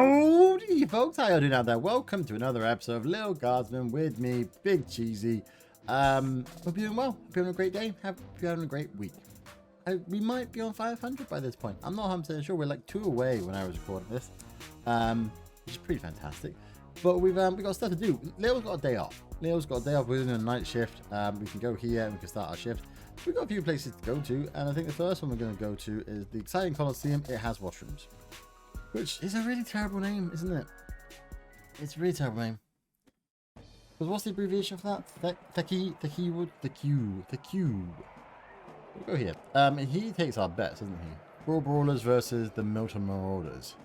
Howdy, folks. How you doing out there? Welcome to another episode of Lil Guardsman with me, Big Cheesy. Hope you're doing well. Hope you're having a great day. Hope you're having a great week. We might be on 500 by this point. I'm not 100% sure. We're like 2 away when I was recording this, which is pretty fantastic. But we got stuff to do. Leo's got a day off. We're doing a night shift. We can go here and we can start our shift. We've got a few places to go to, and I think the first one we're going to go to is the exciting Coliseum. It has washrooms, which is a really terrible name, isn't it? It's a really terrible name. Because what's the abbreviation for that? The cube. We'll go here. He takes our bets, doesn't he? Brawl Brawlers versus the Milton Marauders.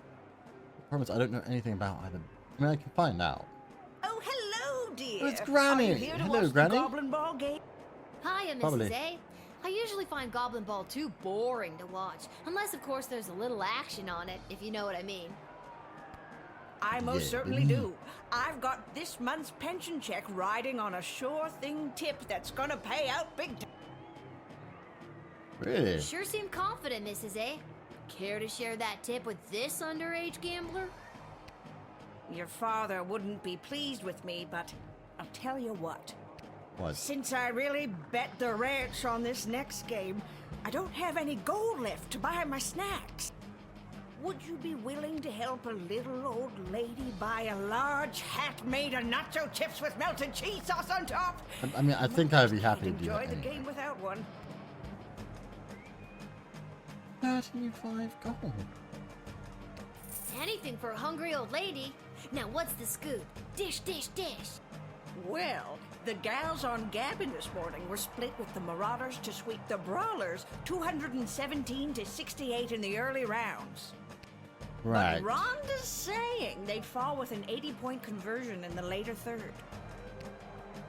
I promise I don't know anything about either. I mean, I can find out. Oh, hello, dear. Oh, it's Granny. Hello, Granny. Goblin Ball game? Hiya, Mrs. Probably. A. I usually find Goblin Ball too boring to watch, unless, of course, there's a little action on it, if you know what I mean. I most certainly do. I've got this month's pension check riding on a sure thing tip that's gonna pay out big time. Really? Sure seem confident, Mrs. A. Care to share that tip with this underage gambler? Your father wouldn't be pleased with me, but I'll tell you what. What? Since I really bet the ranch on this next game, I don't have any gold left to buy my snacks. Would you be willing to help a little old lady buy a large hat made of nacho chips with melted cheese sauce on top? I mean, I think I'd be happy to do Enjoy that. the Anyway. game without one. 35 gold. Anything for a hungry old lady. Now, what's the scoop? Dish, dish, dish. Well, the gals on Gabbin this morning were split with the Marauders to sweep the Brawlers 217 to 68 in the early rounds. Right. But Rhonda's saying they'd fall with an 80-point conversion in the later third.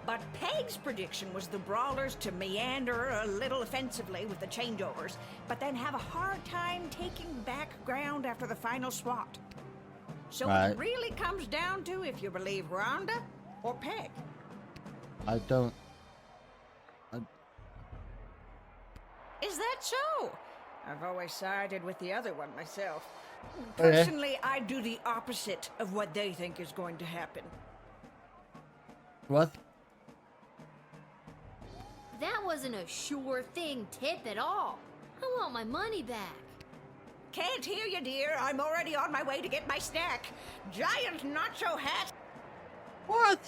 But Peg's prediction was the Brawlers to meander a little offensively with the changeovers, but then have a hard time taking back ground after the final swat. So it really comes down to if you believe Rhonda or Peg. I don't. Is that so? I've always sided with the other one myself. Oh, yeah? Personally, I do the opposite of what they think is going to happen. What? That wasn't a sure thing tip at all. I want my money back. Can't hear you, dear. I'm already on my way to get my snack. Giant nacho hat. What?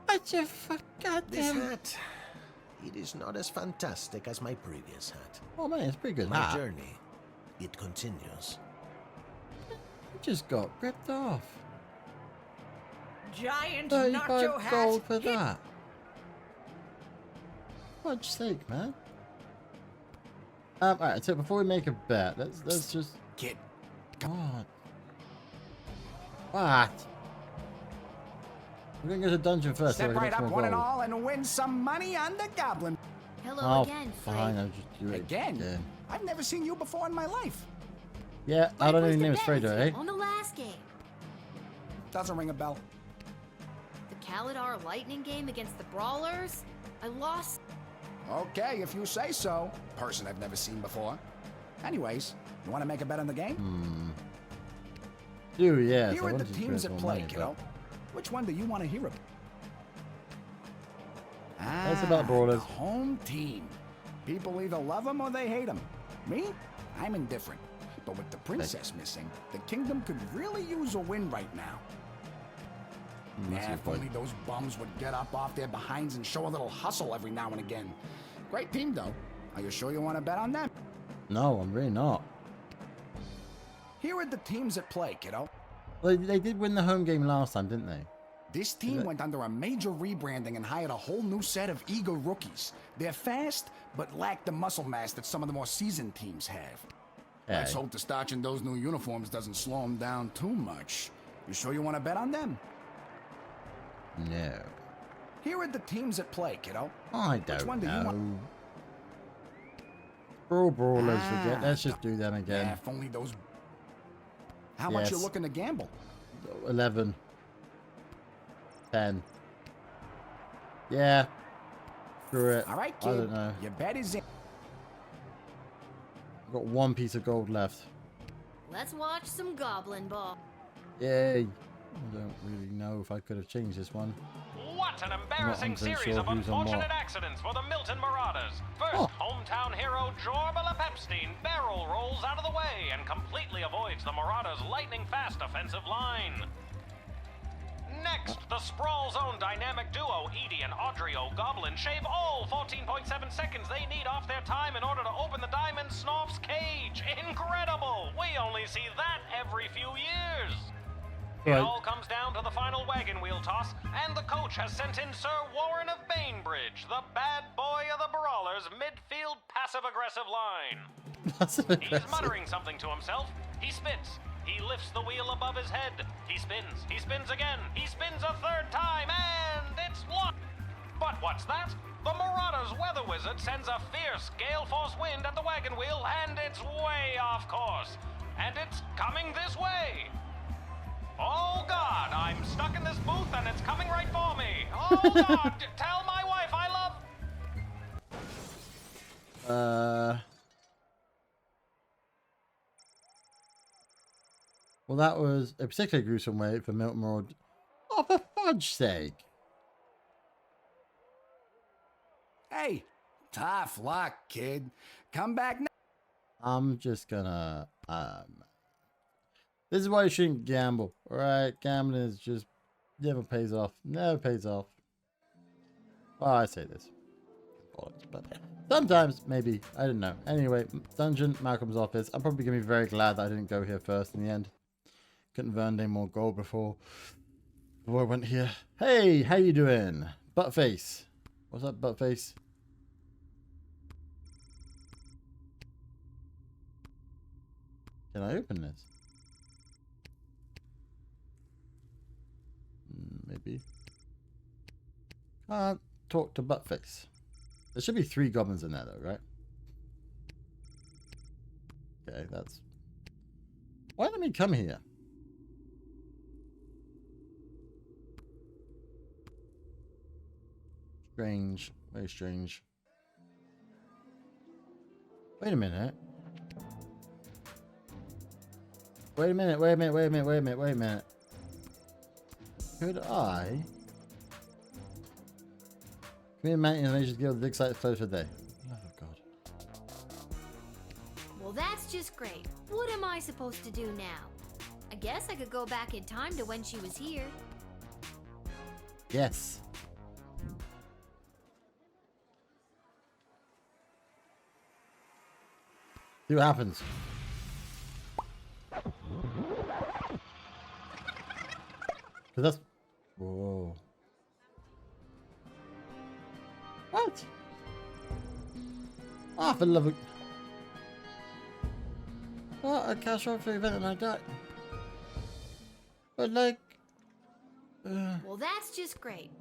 What you forgot This hat, it is not as fantastic as my previous hat. Oh man, it's pretty good. My journey, it continues. You just got ripped off. Giant 35 nacho hat. gold for that. Fudge sake, man. Alright, so before we make a bet, let's just Kid, What? We're gonna go to the dungeon first. Step so we right get up, some one and gold. all, and win some money on the Goblin. Hello Oh, again, fine, Fred. I'll just do it Again? I've never seen you before in my life. Yeah, I don't know Where's your the name is bet Fredo, with eh? you on the last game? Doesn't ring a bell. The Kalidar Lightning game against the Brawlers? I lost. Okay, if you say so. Person I've never seen before. Anyways, you want to make a bet on the game? Dude, yes. Here I are the wanted to teams spend at more play, money, kiddo. Which one do you want to hear about? That's about Brawlers. The home team. People either love them or they hate them. Me? I'm indifferent. But with the princess missing, the kingdom could really use a win right now. That's a If good only point. those bums would get up off their behinds and show a little hustle every now and again. Great team, though. Are you sure you want to bet on them? No, I'm really not. Here are the teams at play, kiddo. Well, they did win the home game last time, didn't they? This team went under a major rebranding and hired a whole new set of eager rookies. They're fast, but lack the muscle mass that some of the more seasoned teams have. Let's Hey. hope the starch in those new uniforms doesn't slow them down too much. You sure you want to bet on them? No. Here are the teams at play, kiddo. I Which don't one do you know. want? Brawlers again. Let's just do them Yeah, again. if only those... How much you Yes. looking to gamble? 11. 10. Yeah. Screw it. All right, I kid. don't know. Your bet is in. I've got one piece of gold left. Let's watch some Goblin Ball. Yay. I don't really know if I could have changed this one. What an embarrassing series sure of who's on unfortunate what. accidents for the Milton Marauders. First, hometown hero Jorbala Pepstein barrel rolls out of the way and completely avoids the Marauders' lightning-fast offensive line. Next, the Sprawl Zone dynamic duo Edie and Audrey O'Goblin shave all 14.7 seconds they need off their time in order to open the Diamond Snorf's cage. Incredible! We only see that every few years. It all comes down to the final wagon wheel toss, and the coach has sent in Sir Warren of Bainbridge, the bad boy of the Brawlers' midfield passive-aggressive line. He's muttering something to himself. He spits. He lifts the wheel above his head. He spins. He spins again. He spins a third time, and it's locked. But what's that? The Marauders' weather wizard sends a fierce gale force wind at the wagon wheel, and it's way off course. And it's coming this way. Oh, God, I'm stuck in this booth, and it's coming right for me. Oh, God, tell my wife I love... Well, that was a particularly gruesome way for Milton Marauder. Oh, for fudge's sake. Hey, tough luck, kid. Come back now. I'm just gonna, this is why you shouldn't gamble, alright? Gambling is just, never pays off. Never pays off. Oh, I say this. But sometimes, maybe. I don't know. Anyway, dungeon, Malcolm's office. I'm probably gonna be very glad that I didn't go here first in the end. Couldn't have earned any more gold before I went here. Hey, how you doing? Buttface. What's up, Buttface? Can I open this? Maybe. Can't talk to Buttface. There should be 3 goblins in there though, right? Okay, that's... Why did we come here? Strange. Very strange. Wait a minute. Wait a minute, wait a minute, wait a minute, wait a minute, wait a minute. Could I... Community Mountain Nations Guild dig site closed for the day. Oh God. Well, that's just great. What am I supposed to do now? I guess I could go back in time to when she was here. Yes. See what happens. Cause that's... Whoa. What? Oh, for the love of... What? A casual for the event and I died. But like... Well, that's just great.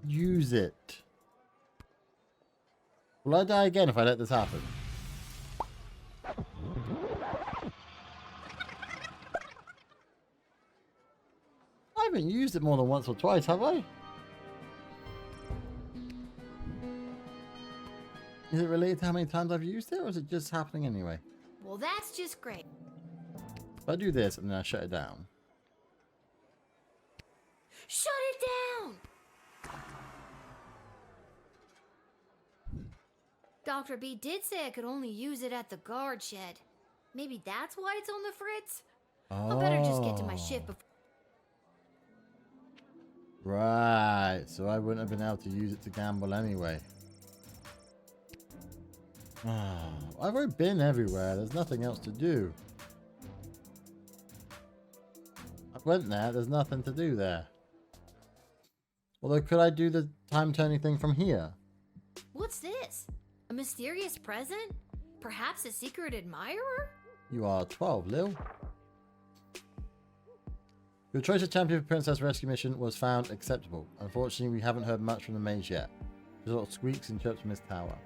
Use it. Will I die again if I let this happen? I haven't used it more than once or twice, have I? Is it related to how many times I've used it, or is it just happening anyway? Well, that's just great. If I do this and then I shut it down. Shut it down! Dr. B did say I could only use it at the guard shed. Maybe that's why it's on the fritz? Oh. I'll better just get to my shift before... Right, so I wouldn't have been able to use it to gamble anyway. Oh, I've already been everywhere. There's nothing else to do. I went there. There's nothing to do there. Although, could I do the time turning thing from here? What's this? A mysterious present? Perhaps a secret admirer? You are 12, Lil. Your choice of champion for Princess Rescue Mission was found acceptable. Unfortunately, we haven't heard much from the mage yet. There's a lot of squeaks and chirps from his tower.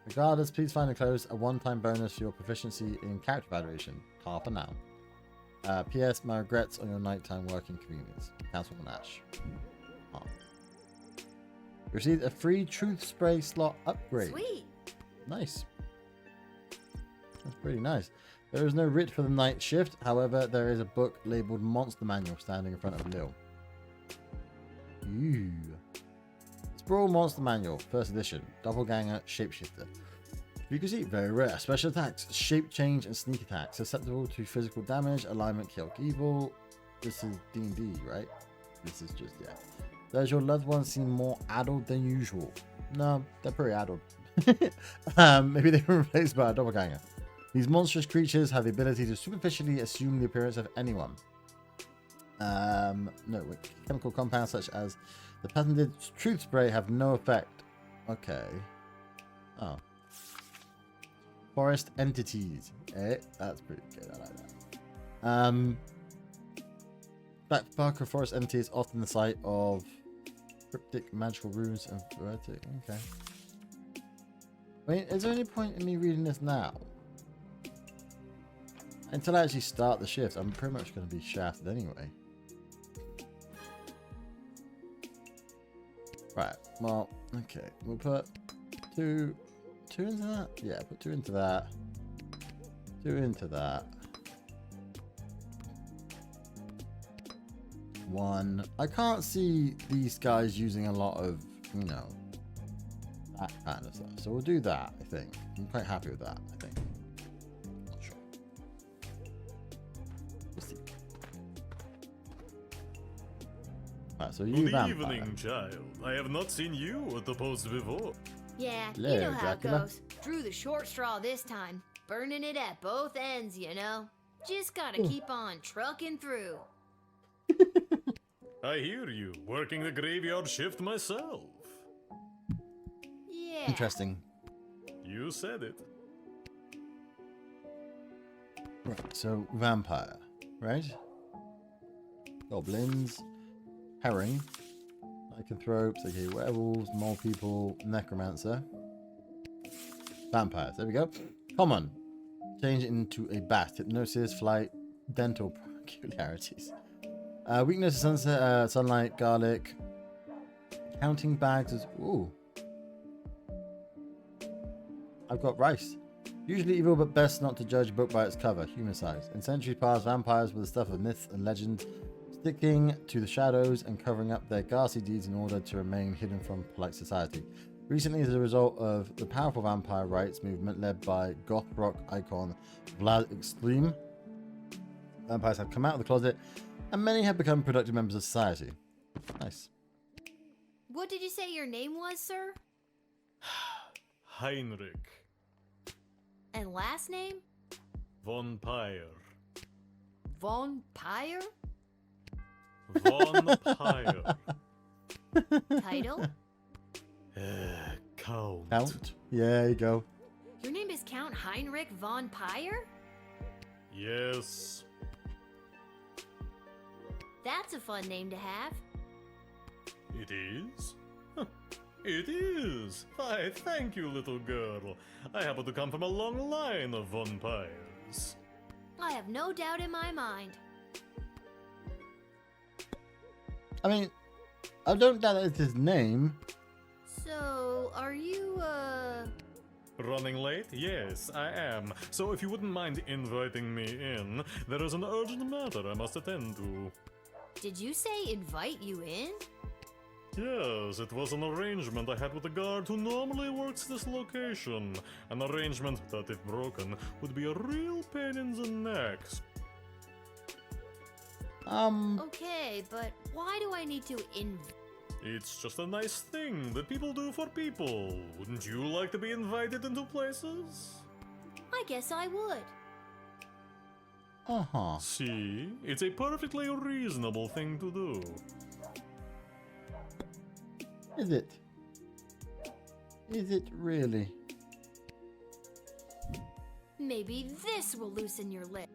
Regardless, please find enclosed a one-time bonus for your proficiency in character evaluation. Half an hour. P.S. My regrets on your nighttime working communities. Councilman Ash. Oh. Received a free truth spray slot upgrade. Sweet. Nice. That's pretty nice. There is no writ for the night shift. However, there is a book labeled Monster Manual standing in front of Lil. Ooh. Sprawl Monster Manual, first edition. Doppelganger Shapeshifter. Frequency, very rare. Special attacks, shape change and sneak attacks. Susceptible to physical damage, alignment, chaotic evil. This is D&D, right? This is just, yeah. Does your loved one seem more addled than usual? No, they're pretty addled. Maybe they were replaced by a doppelganger. These monstrous creatures have the ability to superficially assume the appearance of anyone. No, chemical compounds such as the patented truth spray have no effect. Okay. Oh. Forest entities. Eh, that's pretty good. I like that. Backbark of forest entities, often the site of cryptic magical runes and vertic. Okay. I mean, is there any point in me reading this now? Until I actually start the shift, I'm pretty much going to be shafted anyway. Right, well, okay. We'll put two into that? Yeah, put 2 into that. 2 into that. 1. I can't see these guys using a lot of, you know, that kind of stuff. So we'll do that, I think. I'm quite happy with that, I think. Not sure. We'll see. Right, so you Good vampire. evening, child. I have not seen you at the post before. Yeah, Hello, you know how Dracula. it goes. Drew the short straw this time. Burning it at both ends, you know. Just gotta keep on trucking through. I hear you, working the graveyard shift myself. Yeah. Interesting. You said it. Right, so vampire, right? Goblins, herring, lycanthropes, aka werewolves, mole people, necromancer, vampires. There we go. Common. Change it into a bat. Hypnosis, flight, dental peculiarities. Weakness, sunset, sunlight, garlic. Counting bags is ooh. I've got rice. Usually evil, but best not to judge a book by its cover. Human size. In centuries past, vampires were the stuff of myths and legends, sticking to the shadows and covering up their ghastly deeds in order to remain hidden from polite society. Recently, as a result of the powerful vampire rights movement led by goth rock icon Vlad Extreme, vampires have come out of the closet, and many have become productive members of society. Nice. What did you say your name was, sir? Heinrich And last name? von Pyre. Von Pyre? Von Pyre. Title? Count. Count. Yeah, there you go. Your name is Count Heinrich von Pyre? Yes. That's a fun name to have. It is? Huh. It is. Why, thank you, little girl. I happen to come from a long line of vampires. I have no doubt in my mind. I mean, I don't doubt that it's his name. So, are you, Running late? Yes, I am. So if you wouldn't mind inviting me in, there is an urgent matter I must attend to. Did you say invite you in? Yes, it was an arrangement I had with a guard who normally works this location. An arrangement that, if broken, would be a real pain in the neck. Okay, but why do I need to It's just a nice thing that people do for people. Wouldn't you like to be invited into places? I guess I would. Uh-huh. See, it's a perfectly reasonable thing to do. Is it? Is it really? Maybe this will loosen your lip.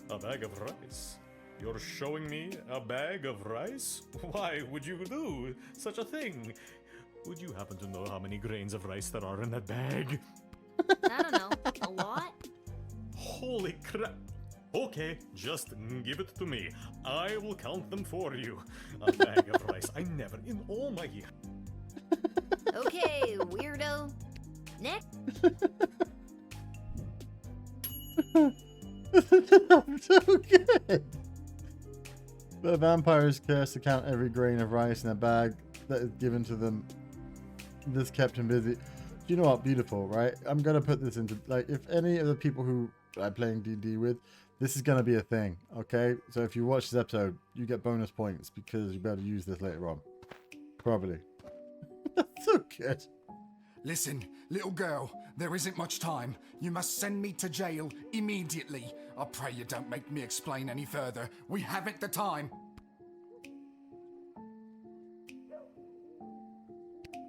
A bag of rice? You're showing me a bag of rice? Why would you do such a thing? Would you happen to know how many grains of rice there are in that bag? I don't know. A lot? Holy crap! Okay, just give it to me. I will count them for you. A bag of rice. I never, in all my years. Okay, weirdo. Next. So good. The vampire is cursed to count every grain of rice in a bag that is given to them. This kept him busy. You know what? Beautiful, right? I'm gonna put this into, like, if any of the people who I'm playing D&D with, this is gonna be a thing, okay? So if you watch this episode, you get bonus points because you'll be able to use this later on. Probably. That's so good. Listen, little girl, there isn't much time. You must send me to jail immediately. I pray you don't make me explain any further. We haven't the time.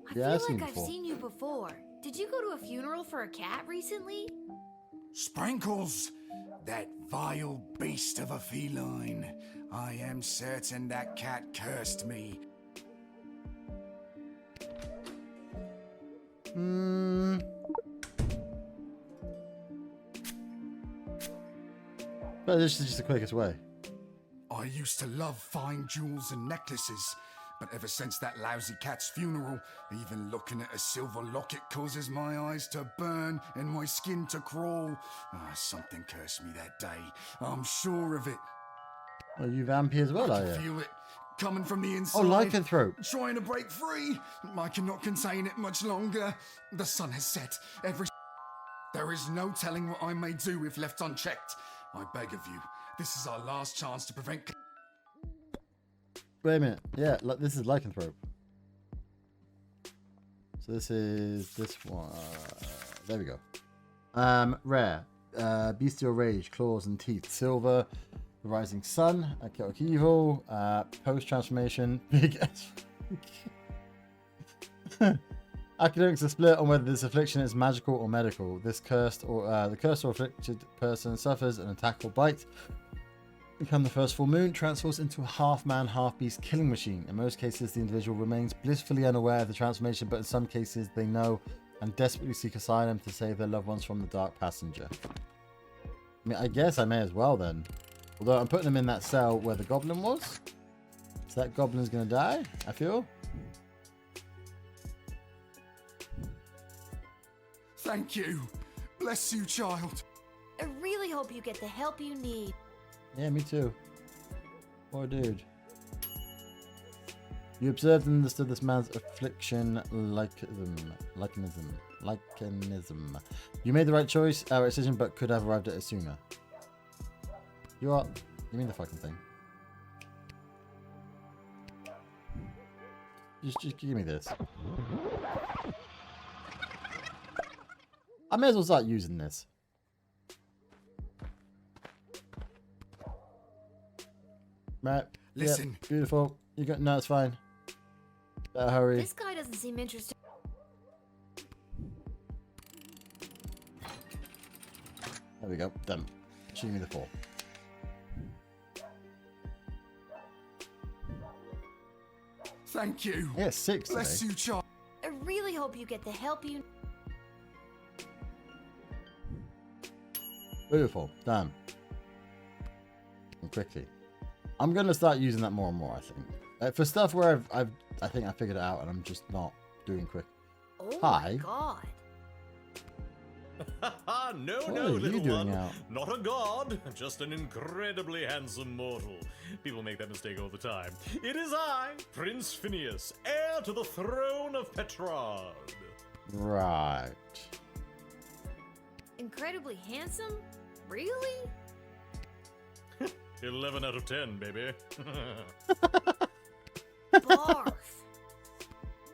I Yeah, feel like I've before. seen you before. Did you go to a funeral for a cat recently? Sprinkles, that vile beast of a feline. I am certain that cat cursed me. But this is just the quickest way. I used to love fine jewels and necklaces, but ever since that lousy cat's funeral, even looking at a silver locket causes my eyes to burn and my skin to crawl. Something cursed me that day. I'm sure of it. Are you vampy as well, I are can you? feel it coming from the inside. Oh, lycanthrope. Trying to break free. I cannot contain it much longer. The sun has set. There is no telling what I may do if left unchecked. I beg of you, this is our last chance to prevent... Wait a minute. Yeah, this is lycanthrope. So this is this one. There we go. Rare. Bestial rage, claws and teeth. Silver. The rising sun. Chaotic evil. Post transformation. Big S. Academics are split on whether this affliction is magical or medical. This cursed or the cursed or afflicted person suffers an attack or bite. Become the first full moon, transforms into a half-man, half-beast killing machine. In most cases, the individual remains blissfully unaware of the transformation, but in some cases, they know and desperately seek asylum to save their loved ones from the Dark Passenger. I mean, I guess I may as well then. Although I'm putting them in that cell where the goblin was. So that goblin's going to die, I feel. Thank you. Bless you, child. I really hope you get the help you need. Yeah, me too. Poor dude. You observed and understood this man's affliction, licanism. You made the right choice, our decision, but could have arrived at it sooner. You are... You mean the fucking thing. Just give me this. I may as well start using this. Right. Listen. Yep, beautiful. You got... No, it's fine. Better hurry. This guy doesn't seem interested. There we go. Done. Shoot me the 4. Thank you. Yeah, 6 Bless today. you, child. I really hope you get the help you... Beautiful. Done. And quickly. I'm going to start using that more and more, I think. For stuff where I think I figured it out and I'm just not doing quick. Oh Hi. my god. No, What no, are you little doing one. out? Not a god, just an incredibly handsome mortal. People make that mistake all the time. It is I, Prince Phineas, heir to the throne of Petrard. Right. Incredibly handsome? Really? 11 out of 10, baby. Barf.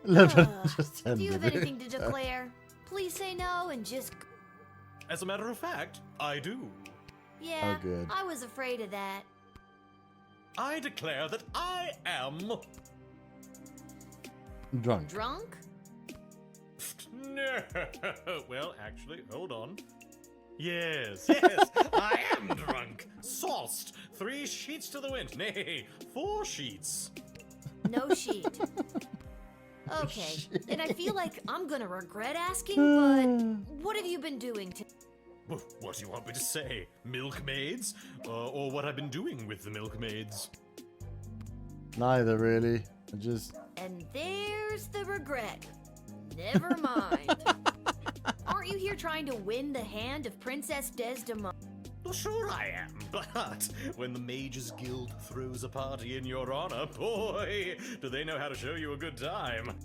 11 just 10, Do you have baby. anything to declare? Please say no and just... As a matter of fact, I do. Yeah, Oh, good. I was afraid of that. I declare that I am... Drunk. Drunk? No. Well, actually, hold on. Yes, I am drunk. Sauced. 3 sheets to the wind. Nay, 4 sheets. No sheet. Okay, and I feel like I'm gonna regret asking, but what have you been doing to... What do you want me to say? Milkmaids? Or what I've been doing with the milkmaids? Neither, really. I just... And there's the regret. Never mind. aren't you here trying to win the hand of Princess Desdemona? Well, sure I am, but when the Mages Guild throws a party in your honor, boy, do they know how to show you a good time.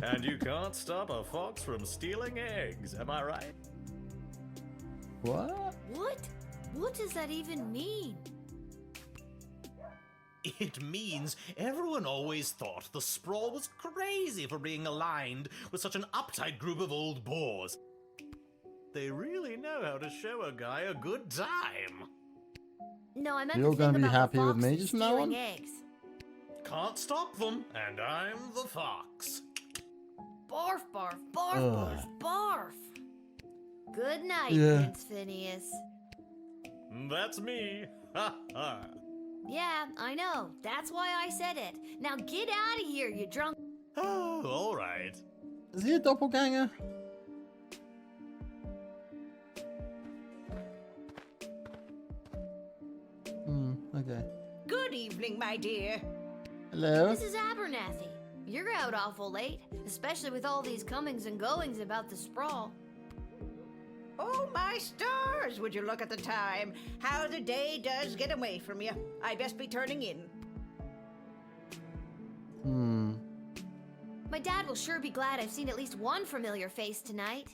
And you can't stop a fox from stealing eggs, am I right? What? What? What does that even mean? It means everyone always thought the Sprawl was crazy for being aligned with such an uptight group of old bores. They really know how to show a guy a good time. No, I meant You're the thing gonna be about the happy with fox me just from now stealing on? eggs. Can't stop them, and I'm the fox. Barf, barf, barf, Ugh. barf, barf. Good night, Yeah. Prince Phineas. That's me. Ha ha. Yeah, I know. That's why I said it. Now get out of here, you drunk. Oh, all right. Is he a doppelganger? Okay. Good evening, my dear. Hello? Mrs. Abernathy, you're out awful late, especially with all these comings and goings about the Sprawl. Oh, my stars! Would you look at the time? How the day does get away from you. I best be turning in. My dad will sure be glad I've seen at least one familiar face tonight.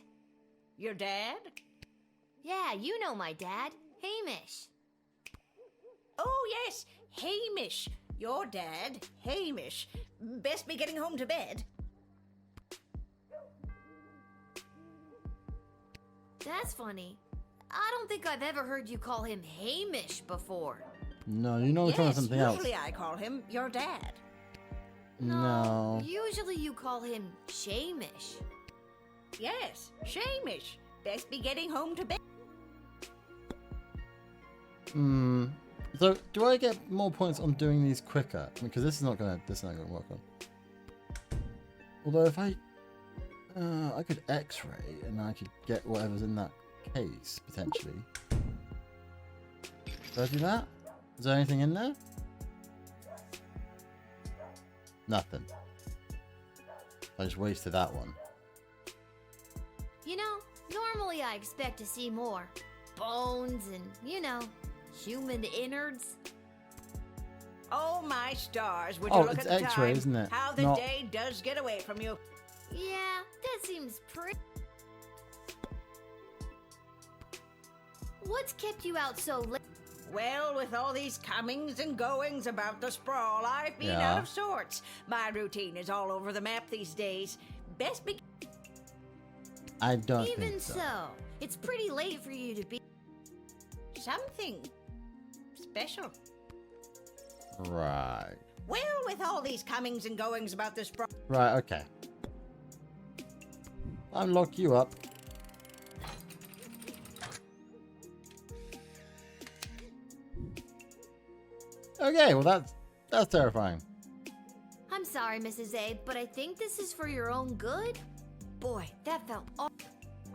Your dad? Yeah, you know my dad, Hamish. Oh, yes, Hamish. Your dad, Hamish. Best be getting home to bed. That's funny. I don't think I've ever heard you call him Hamish before. No, you know we're talking Yes, something else. usually I call him your dad. No. Usually you call him Shamish. Yes, Shamish. Best be getting home to bed. So, do I get more points on doing these quicker? Because this is not gonna work on. Although if I could X-ray and I could get whatever's in that case potentially. Do I do that? Is there anything in there? Nothing. I just wasted that one. You know, normally I expect to see more. Bones and, human innards. Oh, my stars. Would Oh, you look it's at the X-ray, time? isn't it? How the Not- day does get away from you. Yeah, that seems pretty... What's kept you out so late? Well, with all these comings and goings about the Sprawl, I've been Yeah. out of sorts. My routine is all over the map these days. Best be... I don't Even think so. so, it's pretty late for you to be... something special. Right. Well, with all these comings and goings about the Sprawl... Right, okay. I'll lock you up. Okay, well that's terrifying. I'm sorry, Mrs. A, but I think this is for your own good. Boy, that felt...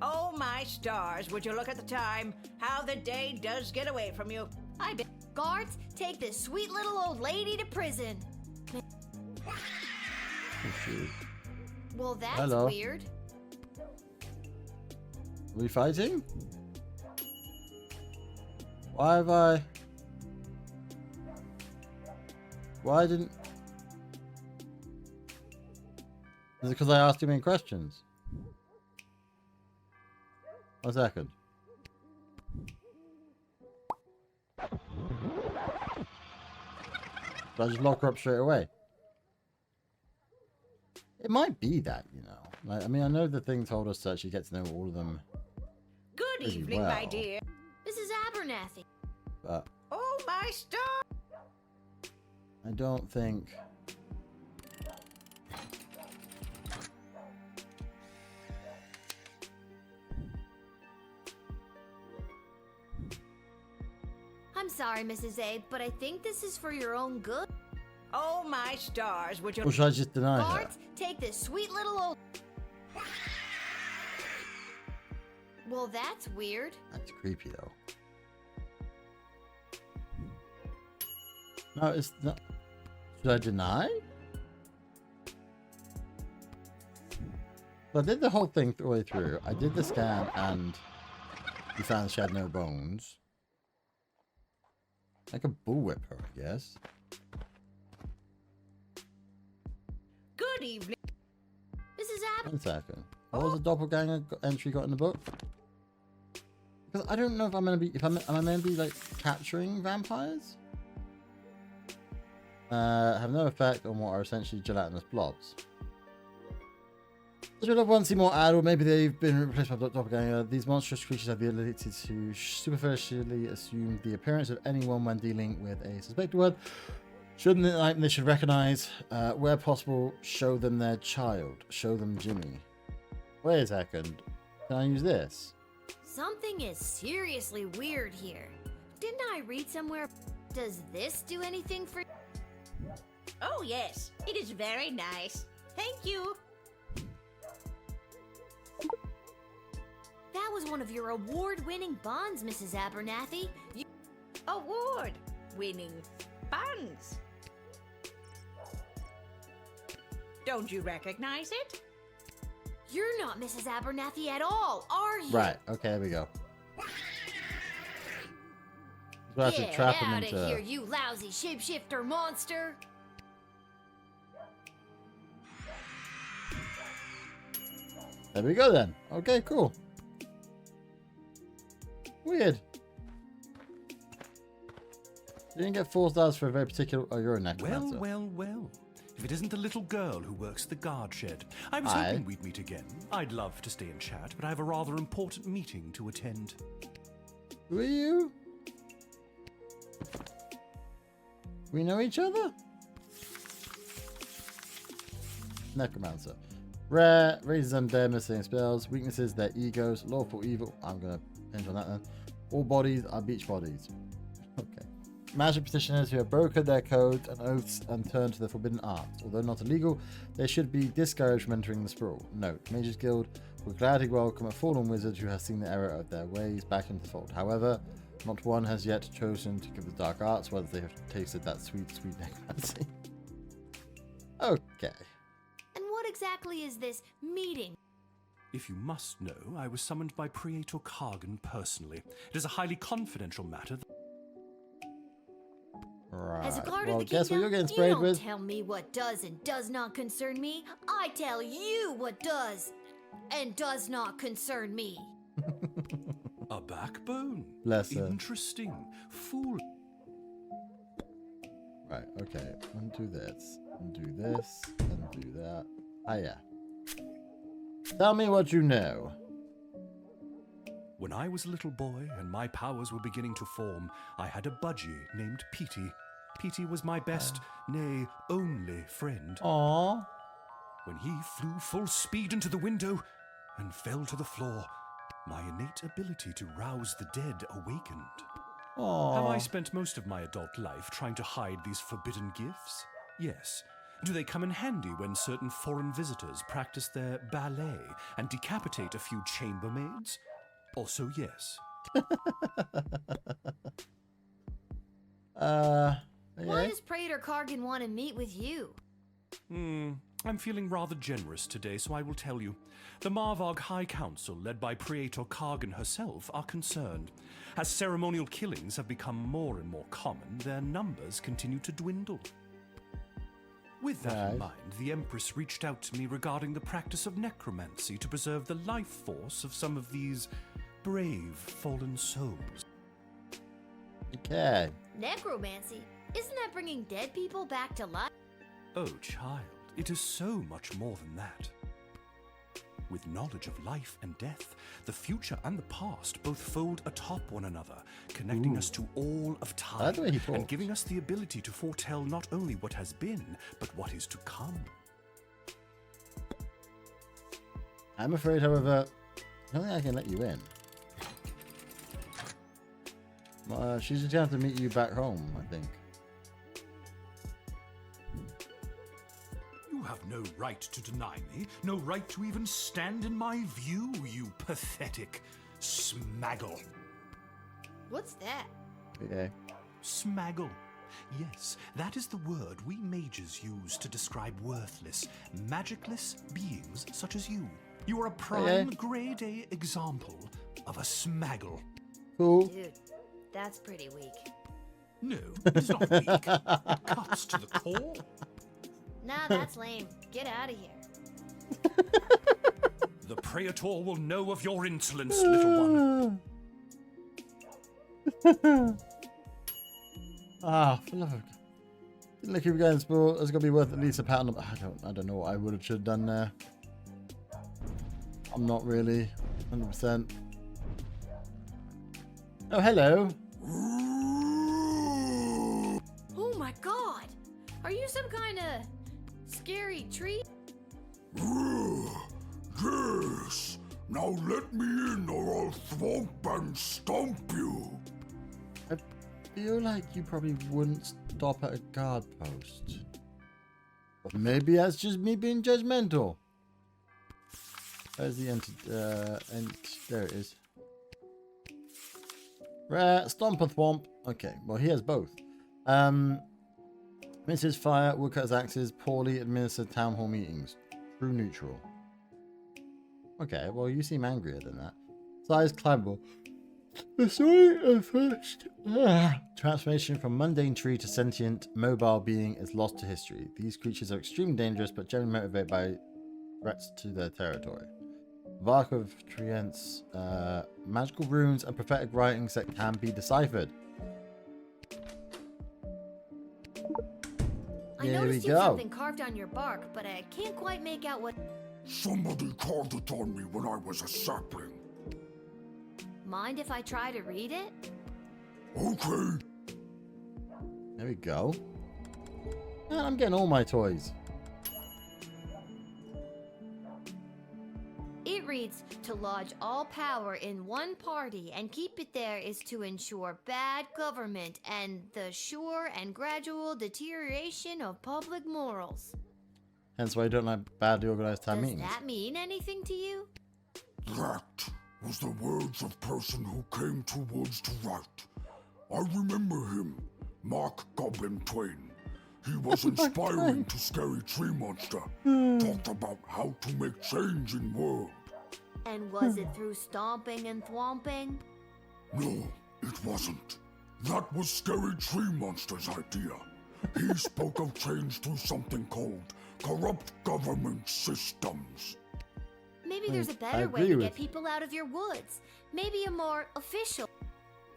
Oh, my stars. Would you look at the time? How the day does get away from you. I bet... Guards, take this sweet little old lady to prison. Well, that's Hello. weird. Are we fighting? Why have I... Why didn't... Is it because I asked too many questions? 1 second. Did I just lock her up straight away? It might be that, Like, I mean, I know the thing told us that she gets to know all of them, Good pretty evening, my well. dear. Mrs. Abernathy. but Oh, my stars. I don't think... I'm sorry, Mrs. A, but I think this is for your own good. Oh, my stars. Would you... Or should I just deny her? Guards, take this sweet little old... Well, that's weird. That's creepy, though. No, it's not... Should I deny? So I did the whole thing the way through. I did the scan and we found she had no bones. I could bullwhip her, I guess. Good evening. Mrs. Abbott. 1 second. What was the doppelganger entry got in the book? Because I don't know if I'm gonna be. Am I meant to be like capturing vampires? Have no effect on what are essentially gelatinous blobs. Should have one see more add, or maybe they've been replaced by doppelganger. These monstrous creatures have the ability to superficially assume the appearance of anyone when dealing with a suspected one. Shouldn't they should recognize, where possible, show them their child. Show them Jimmy. Wait a second. Can I use this? Something is seriously weird here. Didn't I read somewhere? Does this do anything for... Oh, yes. It is very nice. Thank you. That was one of your award-winning bonds, Mrs. Abernathy. Award-winning buns. Don't you recognize it? You're not Mrs. Abernathy at all, are you? Right. Okay. There we go. We'll have to Get trap him out of into. here, you lousy shapeshifter monster! There we go then. Okay. Cool. Weird. You didn't get 4 stars for a very particular. Oh, you're a necromancer. Well. If it isn't the little girl who works the guard shed. I was Aye. hoping we'd meet again. I'd love to stay and chat, but I have a rather important meeting to attend. Who are you? We know each other? Necromancer. Rare, raises undead, missing spells, weaknesses, their egos, lawful evil. I'm gonna pinch on that then. All bodies are beach bodies. Okay. Magic practitioners who have broken their codes and oaths and turned to the forbidden arts. Although not illegal, they should be discouraged from entering the sprawl. Note, Mages Guild will gladly welcome a fallen wizard who has seen the error of their ways back into the fold. However, not one has yet chosen to give the dark arts, whether they have tasted that sweet, sweet necromancy. Okay. And what exactly is this meeting? If you must know, I was summoned by Praetor Kargan personally. It is a highly confidential matter. Right. As a guard Well, of the guess what kingdom, you're getting you sprayed don't with? tell me what does and does not concern me. I tell you what does and does not concern me. A backbone. Bless her. Interesting. Fool. Right, okay. Undo this. Undo this. Undo that. Ah, yeah. Tell me what you know. When I was a little boy and my powers were beginning to form, I had a budgie named Petey. Petey was my best, nay, only friend. Aww. When he flew full speed into the window and fell to the floor, my innate ability to rouse the dead awakened. Aww. Have I spent most of my adult life trying to hide these forbidden gifts? Yes. Do they come in handy when certain foreign visitors practice their ballet and decapitate a few chambermaids? Also, yes. Why Okay. does Praetor Kargan want to meet with you? I'm feeling rather generous today, so I will tell you. The Marvog High Council, led by Praetor Kargan herself, are concerned. As ceremonial killings have become more and more common, their numbers continue to dwindle. With that in mind, the Empress reached out to me regarding the practice of necromancy to preserve the life force of some of these brave fallen souls. Okay. Necromancy? Isn't that bringing dead people back to life? Oh, child, it is so much more than that. With knowledge of life and death, the future and the past both fold atop one another, connecting us to all of I like time the way he and talks. giving us the ability to foretell not only what has been, but what is to come. I'm afraid, however, I don't think I can let you in. She's just going to have to meet you back home, I think. You have no right to deny me, no right to even stand in my view, you pathetic smaggle. What's that? Okay. Smaggle. Yes, that is the word we mages use to describe worthless, magicless beings such as you. You are a prime grade A example of a smaggle. Cool. Dude, that's pretty weak. No, it's not weak. It cuts to the core. Nah, that's lame. Get out of here. The Praetor will know of your insolence, little one. Ah, for love of God. Didn't look if we're going sport. It's gonna be worth at least a pound. I don't know what I should have done there. I'm not really 100%. Oh, hello. Oh my god! Are you some kind of scary tree? Yes. Now let me in or I'll thwomp and stomp you. I feel like you probably wouldn't stop at a guard post. But maybe that's just me being judgmental. Where's the there it is. Rare, stomp and thwomp. Okay, well he has both. Mrs. Fire, woodcutter's axes, poorly administered town hall meetings. True neutral. Okay, well you seem angrier than that. Size climbable. The story of first transformation from mundane tree to sentient, mobile being is lost to history. These creatures are extremely dangerous, but generally motivated by threats to their territory. Vark of Trient's magical runes and prophetic writings that can be deciphered. I noticed you had something carved on your bark, but I can't quite make out what... Somebody carved it on me when I was a sapling. Mind if I try to read it? Okay. There we go. Man, I'm getting all my toys. It reads, to lodge all power in one party and keep it there is to ensure bad government and the sure and gradual deterioration of public morals. Hence why you don't like badly organized town meetings. Does that mean anything to you? That was the words of person who came to woods to write. I remember him, Mark Goblin Twain. He was inspiring to Scary Tree Monster. Talked about how to make change in world. And was it through stomping and thwomping? No, it wasn't. That was Scary Tree Monster's idea. He spoke of change through something called corrupt government systems. Maybe there's a better way to get people out of your woods. Maybe a more official...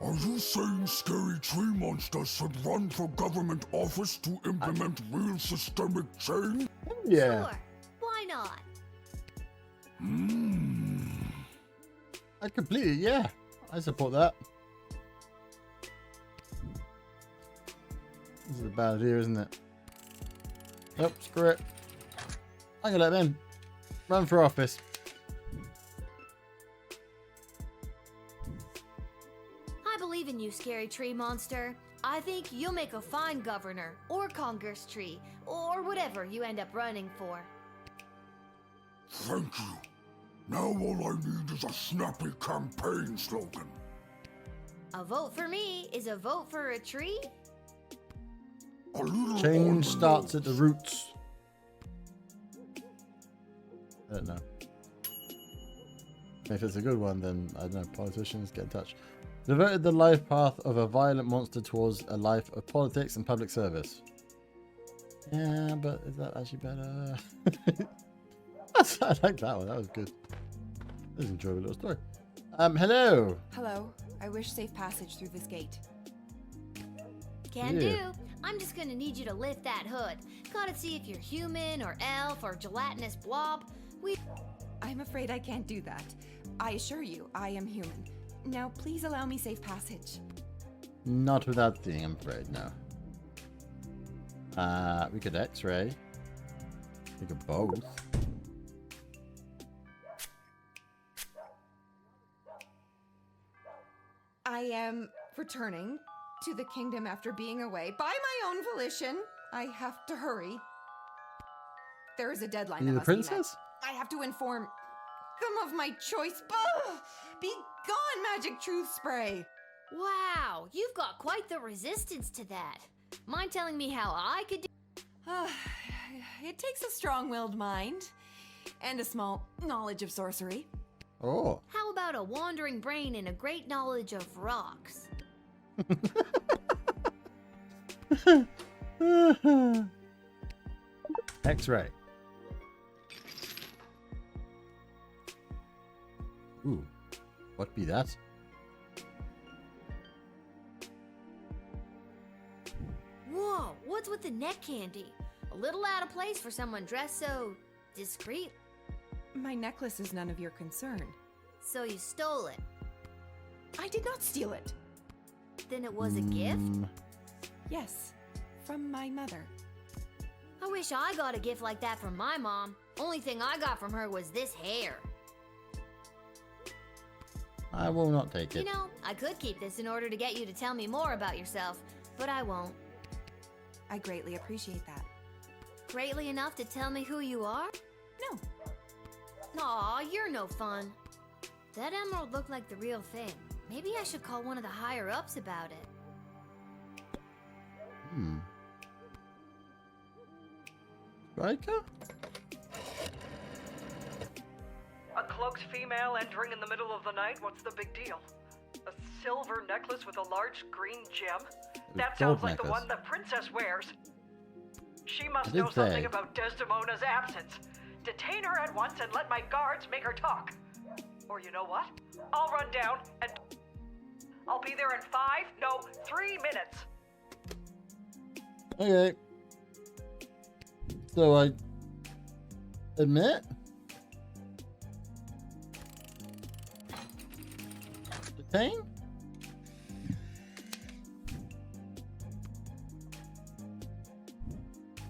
Are you saying Scary Tree Monster should run for government office to implement real systemic change? Yeah. Sure. Why not? I completely, yeah. I support that. This is a bad idea, isn't it? Nope, screw it. I'm gonna let them run for office. I believe in you, Scary Tree Monster. I think you'll make a fine governor, or Congress Tree, or whatever you end up running for. Thank you. Now all I need is a snappy campaign slogan. A vote for me is a vote for a tree? A little Change starts at the roots. I don't know. If it's a good one, then I don't know. Politicians, get in touch. Devoted the life path of a violent monster towards a life of politics and public service. Yeah, but is that actually better? I like that one. That was good. That was an enjoyable little story. Hello. Hello. I wish safe passage through this gate. Can do. I'm just gonna need you to lift that hood. Gotta see if you're human or elf or gelatinous blob. I'm afraid I can't do that. I assure you, I am human. Now, please allow me safe passage. Not without thing, I'm afraid, no. We could X-ray. We could both. I am returning to the kingdom after being away by my own volition. I have to hurry. There is a deadline. Are you the that must be met. princess? I have to inform them of my choice. Be gone, magic truth spray. Wow, you've got quite the resistance to that. Mind telling me how I could do... It takes a strong-willed mind. and a small knowledge of sorcery. Oh. How about a wandering brain and a great knowledge of rocks? X-ray. Ooh, what be that? Whoa, what's with the neck candy? A little out of place for someone dressed so discreet. My necklace is none of your concern. So you stole it. I did not steal it. Then it was a gift? Yes, from my mother. I wish I got a gift like that from my mom. Only thing I got from her was this hair. I will not take You it. know, I could keep this in order to get you to tell me more about yourself, but I won't. I greatly appreciate that. Greatly enough to tell me who you are? No, Aw, you're no fun. That emerald looked like the real thing. Maybe I should call one of the higher-ups about it. Riker? A cloaked female entering in the middle of the night? What's the big deal? A silver necklace with a large green gem? That sounds like the one the princess wears. She must know something about Desdemona's absence. Detain her at once and let my guards make her talk. Or you know what? I'll run down and I'll be there in 3 minutes. Okay. So I admit. Detain?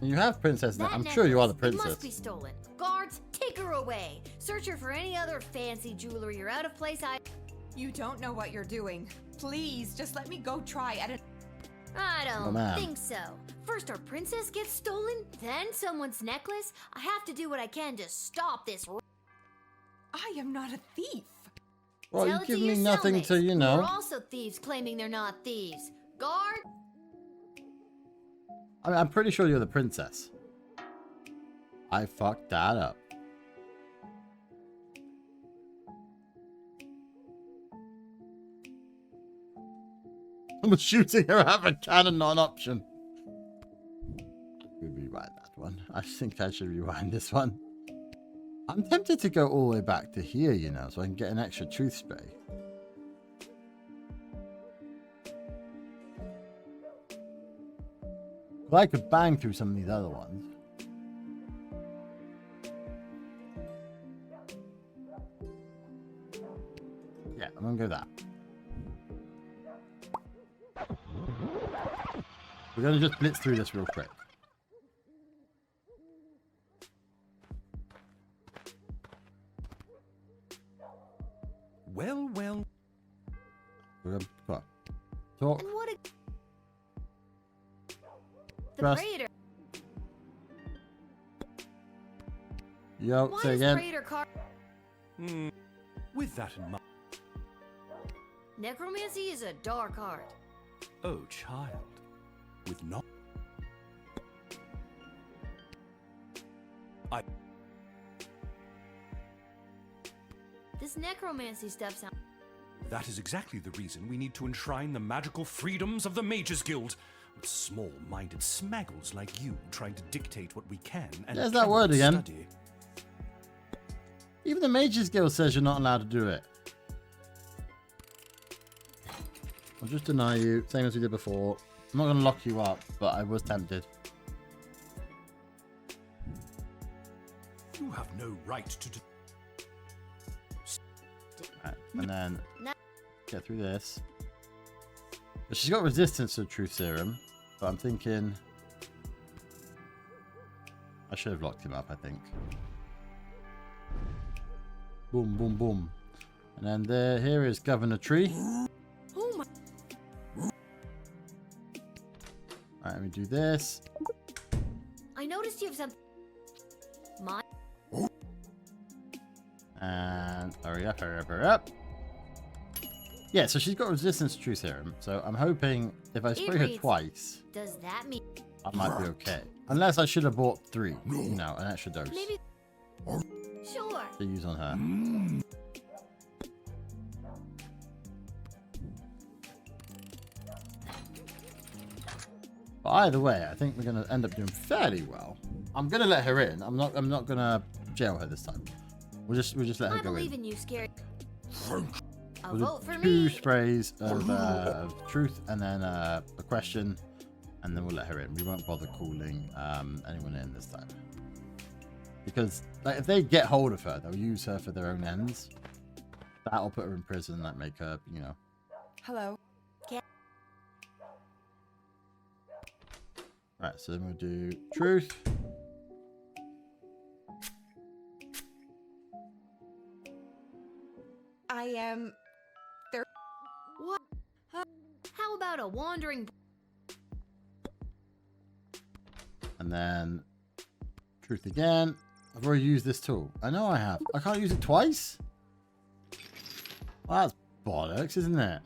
You have princess now. That I'm sure you are the necklace, princess. It must be stolen. Guards, take her away. Search her for any other fancy jewelry or out of place you don't know what you're doing. Please, just let me go try at it. I don't ma'am. think so. First our princess gets stolen, then someone's necklace. I have to do what I can to stop this. I am not a thief. Well, Tell you it give to me your nothing cellmates, to, you who know. are also thieves claiming they're not thieves. Guard. I mean, I'm pretty sure you're the princess. I fucked that up. I'm shooting her out of a cannon, not an option. We rewind that one. I think I should rewind this one. I'm tempted to go all the way back to here, you know, so I can get an extra truth spray. Well, I could bang through some of these other ones. Yeah, I'm gonna go that. We're gonna just blitz through this real quick. Well, well. We're gonna come on. Talk. And what a... The Trust. raider. Yo, Why say is again. raider car... With that in mind. Necromancy is a dark art. Oh, child. With not. This necromancy stuff sounds... That is exactly the reason we need to enshrine the magical freedoms of the Mages Guild. With small-minded smaggles like you trying to dictate what we can and There's that cannot word again. study. Even the Mages Guild says you're not allowed to do it. I'll just deny you, same as we did before. I'm not going to lock you up, but I was tempted. You have no right to do... Right, and then No. get through this. But she's got resistance to the truth serum, but I'm thinking I should have locked him up, I think. Boom, boom, boom. And then here is Governor Tree. Oh my... Alright, let me do this. I noticed you have some... My... And hurry up, hurry up, hurry up. Yeah, so she's got resistance to truth serum. So I'm hoping if I spray her reads- twice, Does that mean... I might be okay. Unless I should have bought 3, you know, an extra dose. Maybe... to use on her. But either way, I think we're gonna end up doing fairly well. I'm gonna let her in. I'm not gonna jail her this time. We'll just let her I go believe in. in you, Scary. A We'll vote do for 2 me. sprays of truth and then a question, and then we'll let her in. We won't bother calling anyone in this time. Because like, if they get hold of her, they'll use her for their own ends. That'll put her in prison. That make her, you know. Hello. Right, so then we'll do truth. I am there. What? How about a wandering? And then truth again. I've already used this tool. I know I have. I can't use it twice? Well, that's bollocks, isn't it?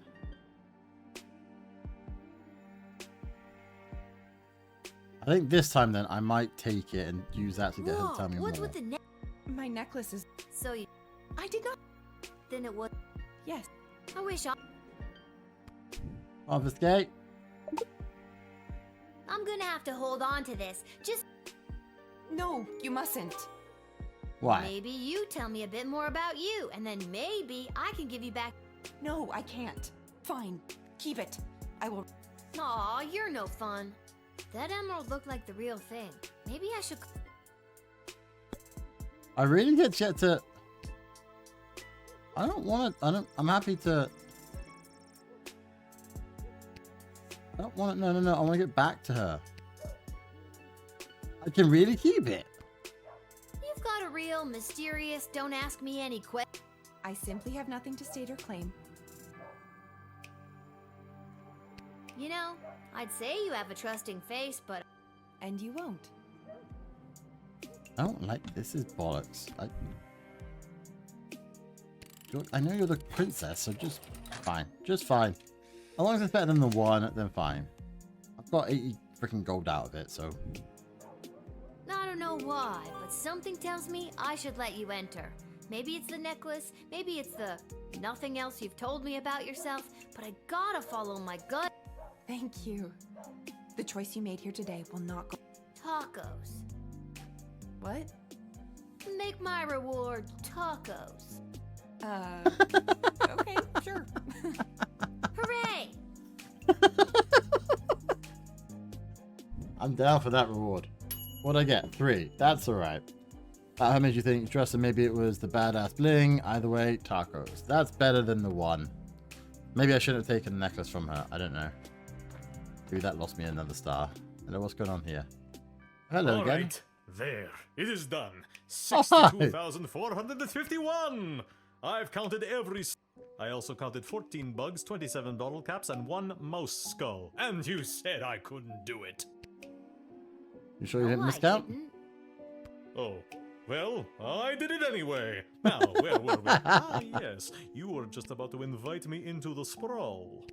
I think this time then I might take it and use that to get her to tell me What's more. with the My necklace is. So you? I did not. Then it was. Yes. I wish I. Obfuscate. I'm gonna have to hold on to this. Just No, you mustn't. Why? maybe you tell me a bit more about you, and then maybe I can give you back. No, I can't. Fine. Keep it. I will. Aw, you're no fun. That emerald looked like the real thing. Maybe I should. I really get yet to. I don't want to. I'm happy to. I don't want it. No. I want to get back to her. I can really keep it. You've got a real mysterious. Don't ask me any questions. I simply have nothing to state or claim. You know, I'd say you have a trusting face, but And you won't. I don't like this. Is bollocks. I know you're the princess, so just fine. Just fine. As long as it's better than the one, then fine. I've got 80 freaking gold out of it, so. I don't know why, but something tells me I should let you enter. Maybe it's the necklace, maybe it's the nothing else you've told me about yourself, but I gotta follow my gut. Thank you. The choice you made here today will not go. Tacos. What? Make my reward tacos. Okay, sure. Hooray! I'm down for that reward. What'd I get? 3. That's alright. How made you think? Trust, maybe it was the badass bling. Either way, tacos. That's better than the 1. Maybe I shouldn't have taken the necklace from her. I don't know. Maybe that lost me another star. Hello, what's going on here? Hello again. Alright, there. It is done. Oh, hi. 62,451! I've counted every... I also counted 14 bugs, 27 bottle caps, and 1 mouse skull. And you said I couldn't do it. You sure you didn't I miscount? didn't. Oh, well, I did it anyway. Now, where were we? Ah, yes, you were just about to invite me into the sprawl.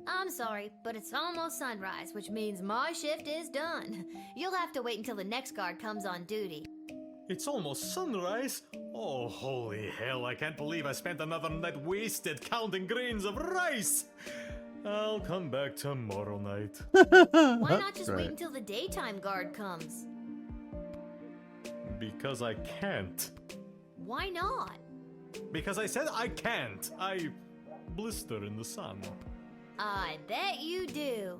I'm sorry, but it's almost sunrise, which means my shift is done. You'll have to wait until the next guard comes on duty. It's almost sunrise? Oh, holy hell, I can't believe I spent another night wasted counting grains of rice! I'll come back tomorrow night. Why not just wait Right. until the daytime guard comes? Because I can't. Why not? Because I said I can't. I blister in the sun. I bet you do.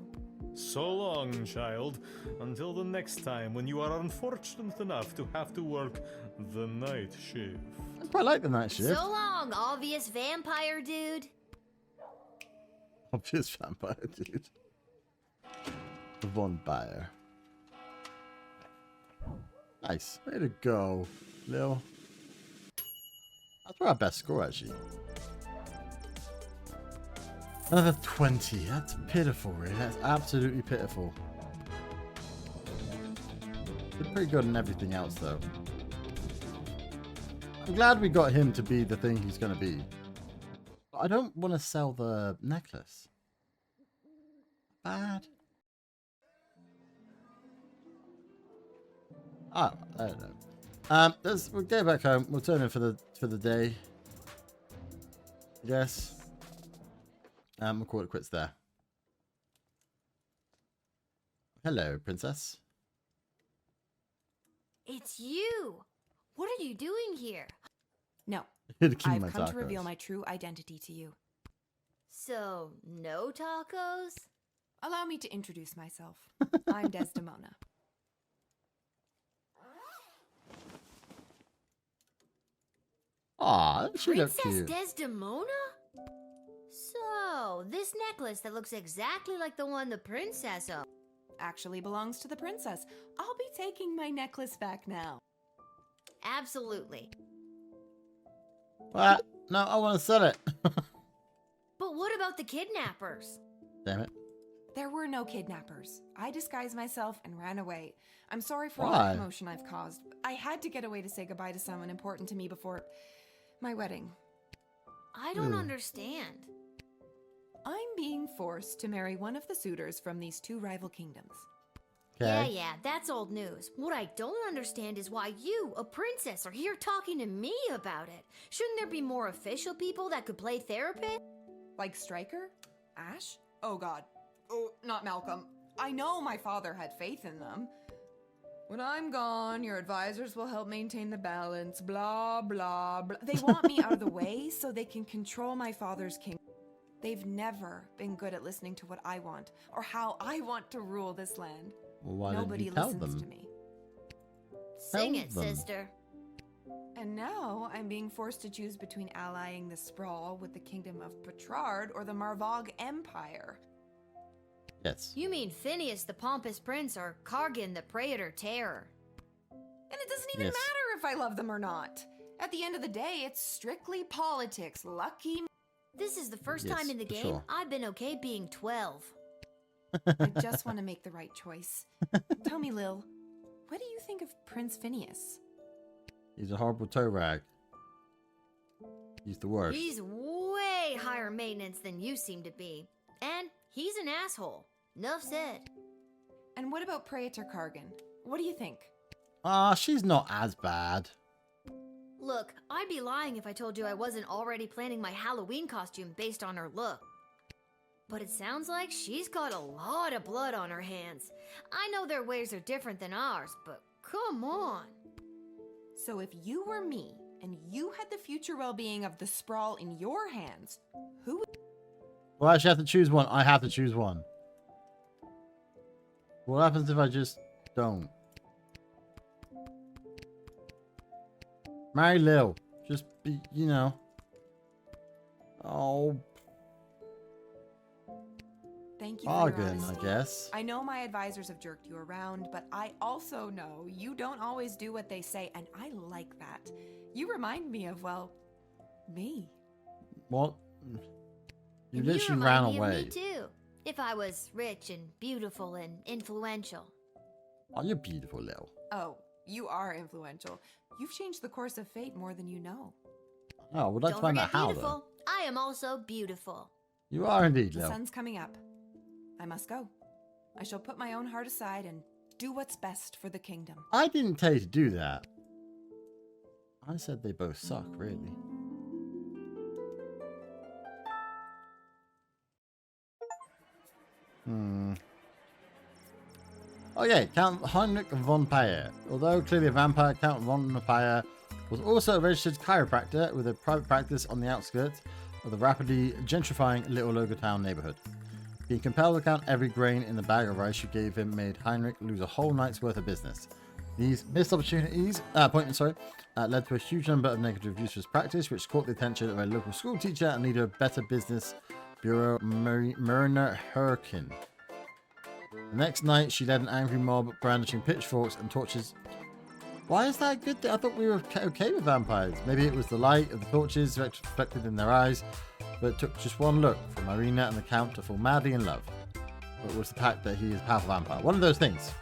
So long, child. Until the next time when you are unfortunate enough to have to work the night shift. I quite like the night shift. So long, obvious vampire dude. Obvious vampire, dude. Vampire. Nice. Way to go, Lil. That's our best score, actually. Another 20. That's pitiful, really. That's absolutely pitiful. They're pretty good in everything else, though. I'm glad we got him to be the thing he's going to be. But I don't want to sell the necklace. Bad. Oh, I don't know. We'll go back home. We'll turn in for the day. Yes. We'll call it quits there. Hello, princess. It's you! What are you doing here? No, I've I've come to reveal my true identity to you. So, no tacos? Allow me to introduce myself. I'm Desdemona. Aw, she looks Princess cute. Desdemona? So, this necklace that looks exactly like the one the princess owns. Actually belongs to the princess. I'll be taking my necklace back now. Absolutely. What? No, I want to sell it. But what about the kidnappers? Damn it. There were no kidnappers. I disguised myself and ran away. I'm sorry for all Why? the commotion I've caused. I had to get away to say goodbye to someone important to me before my wedding. I don't understand. I'm being forced to marry one of the suitors from these two rival kingdoms. Yeah, yeah, that's old news. What I don't understand is why you, a princess, are here talking to me about it. Shouldn't there be more official people that could play therapist? Like Stryker? Ash? Oh god. Oh, not Malcolm. I know my father had faith in them. When I'm gone, your advisors will help maintain the balance, blah, blah, blah. They want me out of the way so they can control my father's kingdom. They've never been good at listening to what I want or how I want to rule this land. Well, why Nobody didn't you tell listens them? to me. Sing it, Tell them. sister. And now I'm being forced to choose between allying the Sprawl with the kingdom of Petrard or the Marvog Empire. Yes. You mean Phineas the Pompous Prince or Kargan the Praetor Terror? And it doesn't even Yes. matter if I love them or not. At the end of the day, it's strictly politics. Lucky me. This is the first Yes, time in the for game sure. I've been okay being 12. I just want to make the right choice. Tell me, Lil, what do you think of Prince Phineas? He's a horrible toe rag. He's the worst. He's way higher maintenance than you seem to be. And he's an asshole. Nuff said. And what about Praetor Kargan? What do you think? She's not as bad. Look, I'd be lying if I told you I wasn't already planning my Halloween costume based on her look. But it sounds like she's got a lot of blood on her hands. I know their ways are different than ours, but come on. So if you were me, and you had the future well-being of the Sprawl in your hands, who would... Well, I actually have to choose one. I have to choose one. What happens if I just don't? Marry Lil. Just be, you know. Oh, Thank you for your bargain, I honesty. guess. I know my advisors have jerked you around, but I also know you don't always do what they say, and I like that. You remind me of, well, me. What? You And literally remind ran me of away. me too. If I was rich and beautiful and influential. Oh, you're beautiful, Lil. Oh, you are influential. You've changed the course of fate more than you know. Oh, we'd like Don't to find forget out how, beautiful. though. I am also beautiful. You are indeed, The Lil. sun's coming up. I must go. I shall put my own heart aside and do what's best for the kingdom. I didn't tell you to do that. I said they both suck, really. Okay, Count Heinrich von Payer. Although clearly a vampire, Count von Payer was also a registered chiropractor with a private practice on the outskirts of the rapidly gentrifying Little Ogre Town neighborhood. Being compelled to count every grain in the bag of rice you gave him made Heinrich lose a whole night's worth of business. These missed appointments led to a huge number of negative reviews for his practice, which caught the attention of a local school teacher and leader of Better Business Bureau, Myrna Herkin. The next night, she led an angry mob brandishing pitchforks and torches. Why is that a good thing? I thought we were okay with vampires. Maybe it was the light of the torches reflected in their eyes, but it took just one look for Marina and the Count to fall madly in love. But it was the fact that he is a powerful vampire. One of those things.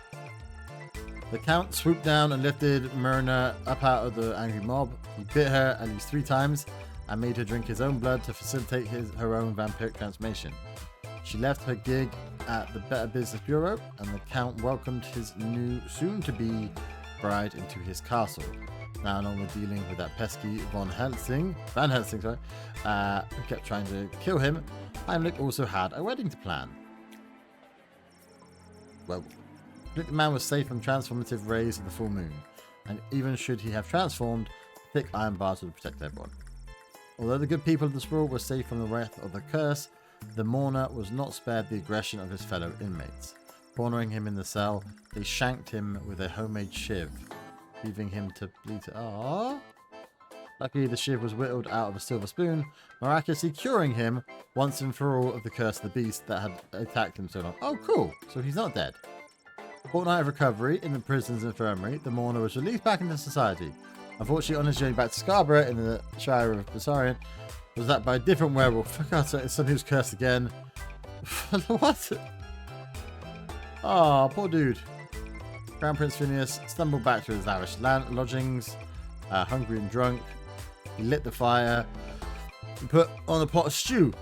The Count swooped down and lifted Myrna up out of the angry mob. He bit her at least 3 times and made her drink his own blood to facilitate her own vampiric transformation. She left her gig at the Better Business Bureau, and the Count welcomed his new, soon-to-be bride into his castle. Now no more dealing with that pesky Van Helsing, who kept trying to kill him. Heimlich also had a wedding to plan. Well, the man was safe from transformative rays of the full moon, and even should he have transformed, thick iron bars would protect everyone. Although the good people of the sprawl were safe from the wrath of the curse, the mourner was not spared the aggression of his fellow inmates. Cornering him in the cell, they shanked him with a homemade shiv, leaving him to bleed to... Aww. Luckily, the shiv was whittled out of a silver spoon, miraculously curing him once and for all of the curse of the beast that had attacked him so long. Oh, cool. So he's not dead. Fortnight of recovery in the prison's infirmary, the mourner was released back into society. Unfortunately, on his journey back to Scarborough in the Shire of Bessarion, was that by a different werewolf. For God's sake, somebody who's cursed again. What? Oh, poor dude. Crown Prince Phineas stumbled back to his lavish lodgings, hungry and drunk. He lit the fire and put on a pot of stew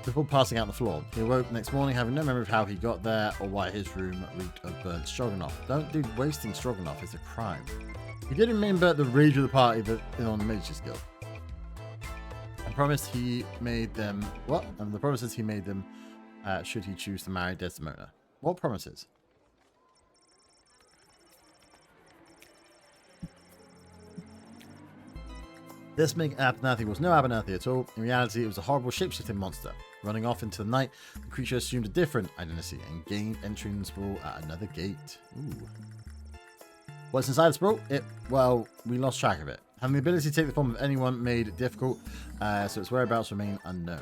before passing out on the floor. He awoke the next morning having no memory of how he got there or why his room reeked of burnt stroganoff. Don't do wasting stroganoff, it's a crime. He did remember the rage of the party that on the Mages Guild. And promised he made them... What? And the promises he made them should he choose to marry Desdemona. What promises? This big Abernathy was no Abernathy at all. In reality, it was a horrible shape-shifting monster. Running off into the night, the creature assumed a different identity and gained entry in the sprawl at another gate. Ooh. What's inside the sprawl? Well, we lost track of it. Having the ability to take the form of anyone made it difficult, so its whereabouts remain unknown.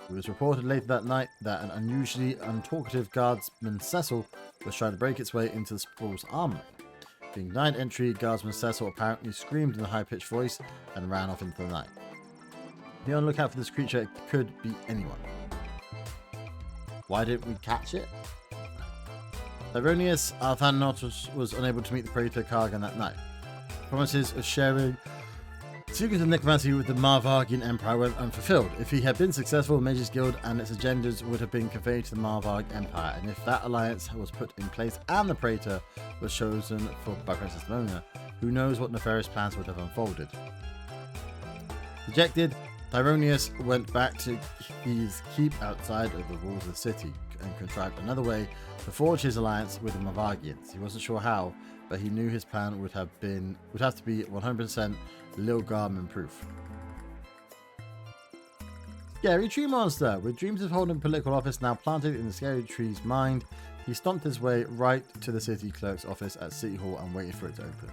It was reported later that night that an unusually untalkative guardsman Cecil was trying to break its way into the sprawl's armory. Being denied entry, guardsman Cecil apparently screamed in a high-pitched voice and ran off into the night. Be on the lookout for this creature. It could be anyone. Why didn't we catch it? Tyronius Arthanatos was unable to meet the Praetor Kargan that night. Promises of sharing secrets of necromancy with the Marvargian Empire went unfulfilled. If he had been successful, the Mages Guild and its agendas would have been conveyed to the Marvarg Empire, and if that alliance was put in place and the Praetor was chosen by Princess Mona, who knows what nefarious plans would have unfolded. Dejected, Tyronius went back to his keep outside of the walls of the city and contrived another way to forge his alliance with the Marvargians. He wasn't sure how, but he knew his plan would have to be 100% Lil Guardsman proof. Scary Tree Monster! With dreams of holding political office now planted in the Scary Tree's mind, he stomped his way right to the city clerk's office at City Hall and waited for it to open.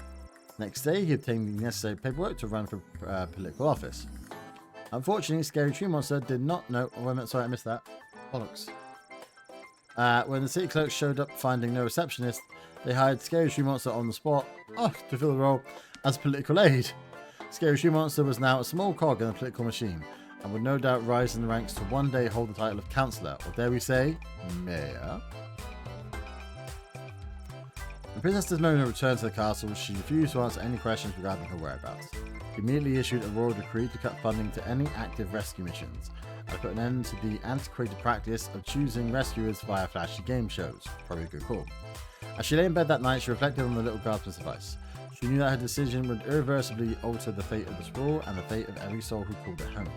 Next day, he obtained the necessary paperwork to run for political office. Unfortunately, Scary Tree Monster did not know... Oh, wait a minute, sorry, I missed that. Bollocks. When the city clerk showed up finding no receptionist, they hired Scary Tree Monster on the spot to fill the role as political aide. Scary Tree Monster was now a small cog in the political machine and would no doubt rise in the ranks to one day hold the title of Councillor, or dare we say, Mayor. When Princess Desdemona returned to the castle, she refused to answer any questions regarding her whereabouts. He immediately issued a royal decree to cut funding to any active rescue missions, and put an end to the antiquated practice of choosing rescuers via flashy game shows. Probably a good call. As she lay in bed that night, she reflected on the little guardsman's advice. She knew that her decision would irreversibly alter the fate of the sprawl and the fate of every soul who called it home.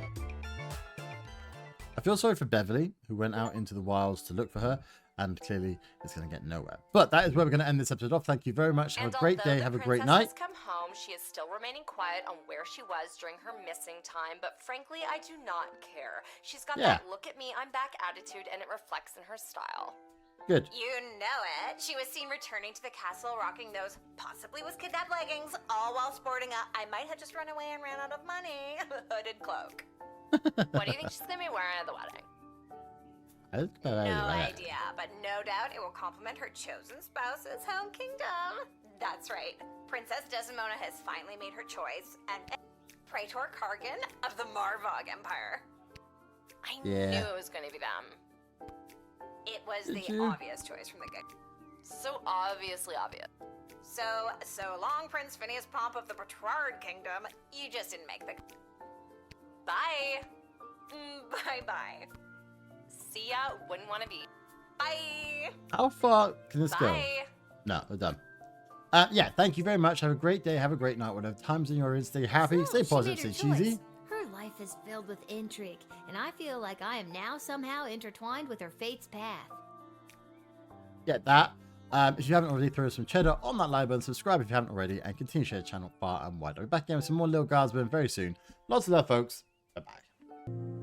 I feel sorry for Beverly, who went out into the wilds to look for her, and clearly is going to get nowhere. But that is where we're going to end this episode off. Thank you very much. Have a great day. Have a great night. Has come home, she is still remaining quiet on where she was during her missing time, but frankly, I do not care. She's got that look at me, I'm back attitude, and it reflects in her style. Good. You know it. She was seen returning to the castle rocking those, possibly with kidnapped leggings, all while sporting a, I might have just run away and ran out of money, hooded cloak. What do you think she's going to be wearing at the wedding? No idea, but no doubt it will complement her chosen spouse's home kingdom. That's right. Princess Desdemona has finally made her choice, and Praetor Kargan of the Marvarg Empire. I knew it was going to be them. It was the obvious choice from the get. So obviously obvious. So long, Prince Phineas Pomp of the Petrard Kingdom. You just didn't make the... Bye. Bye-bye. See ya, wouldn't want to be. Bye. How far can this go? Bye. No, we're done. Yeah, thank you very much. Have a great day. Have a great night. Whatever times in your in, stay happy, stay positive, stay cheesy. Her life is filled with intrigue, and I feel like I am now somehow intertwined with her fate's path. Get that. If you haven't already, throw some cheddar on that like button, subscribe if you haven't already, and continue to share the channel far and wide. I'll be back again with some more Lil Guardsman very soon. Lots of love, folks. Bye-bye.